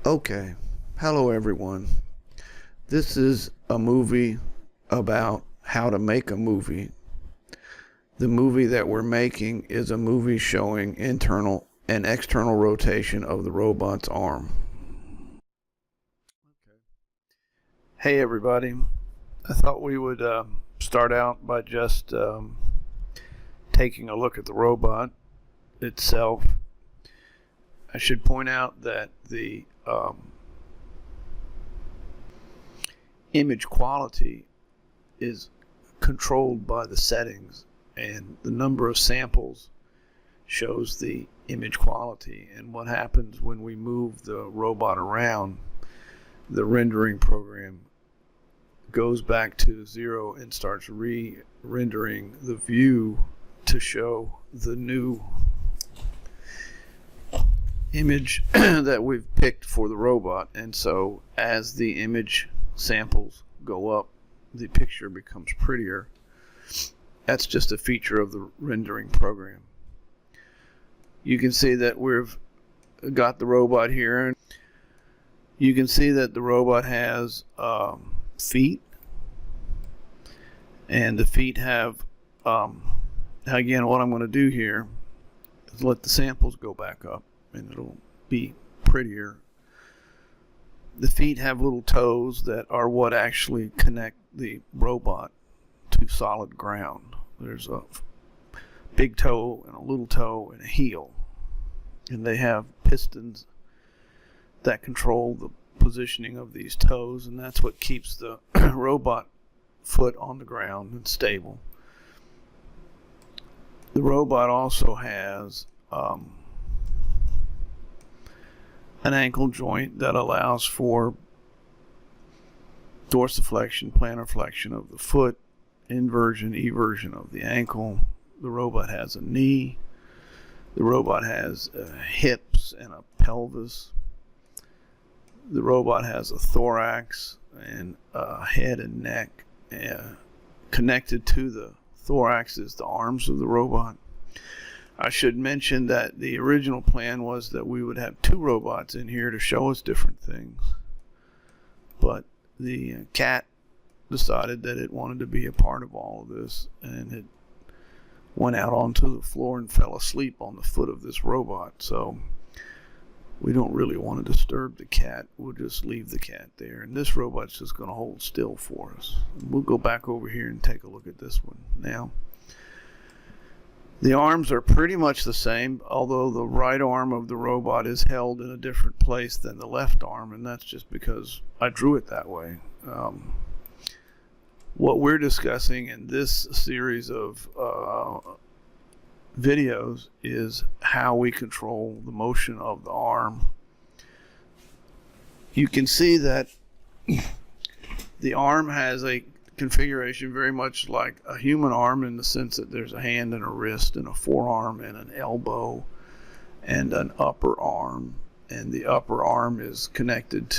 Okay, hello everyone. This is a movie about how to make a movie. The movie that we're making is a movie showing internal and external rotation of the robot's arm. Okay. Hey everybody, I thought we would start out by just taking a look at the robot itself. I should point out that the image quality is controlled by the settings, and the number of samples shows the image quality. And what happens when we move the robot around, the rendering program goes back to 0 and starts re-rendering the view to show the new image that we've picked for the robot. And so as the image samples go up, the picture becomes prettier. That's just a feature of the rendering program. You can see that we've got the robot here, and you can see that the robot has feet, and the feet have again, what I'm going to do here is let the samples go back up and it'll be prettier. The feet have little toes that are what actually connect the robot to solid ground. There's a big toe and a little toe and a heel, and they have pistons that control the positioning of these toes, and that's what keeps the robot foot on the ground and stable. The robot also has an ankle joint that allows for dorsiflexion, plantar flexion of the foot, inversion, eversion of the ankle. The robot has a knee. The robot has hips and a pelvis. The robot has a thorax and a head and neck. Connected to the thorax is the arms of the robot. I should mention that the original plan was that we would have 2 robots in here to show us different things, but the cat decided that it wanted to be a part of all of this, and it went out onto the floor and fell asleep on the foot of this robot. So we don't really want to disturb the cat. We'll just leave the cat there, and this robot's just going to hold still for us. We'll go back over here and take a look at this one now. The arms are pretty much the same, although the right arm of the robot is held in a different place than the left arm, and that's just because I drew it that way. What we're discussing in this series of videos is how we control the motion of the arm. You can see that the arm has a configuration very much like a human arm, in the sense that there's a hand and a wrist and a forearm and an elbow and an upper arm, and the upper arm is connected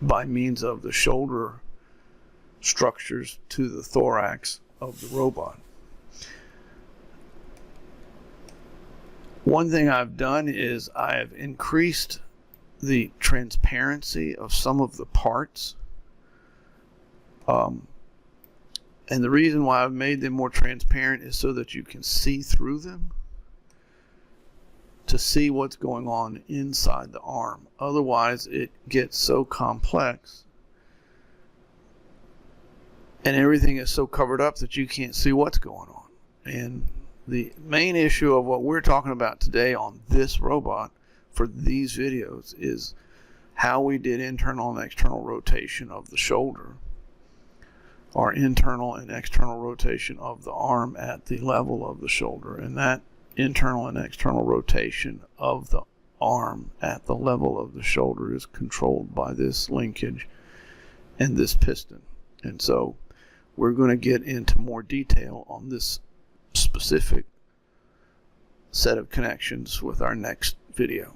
by means of the shoulder structures to the thorax of the robot. One thing I've done is I've increased the transparency of some of the parts. And the reason why I've made them more transparent is so that you can see through them, to see what's going on inside the arm. Otherwise, it gets so complex and everything is so covered up that you can't see what's going on. And the main issue of what we're talking about today on this robot for these videos is how we did internal and external rotation of the shoulder, or internal and external rotation of the arm at the level of the shoulder. And that internal and external rotation of the arm at the level of the shoulder is controlled by this linkage and this piston. And so we're going to get into more detail on this specific set of connections with our next video.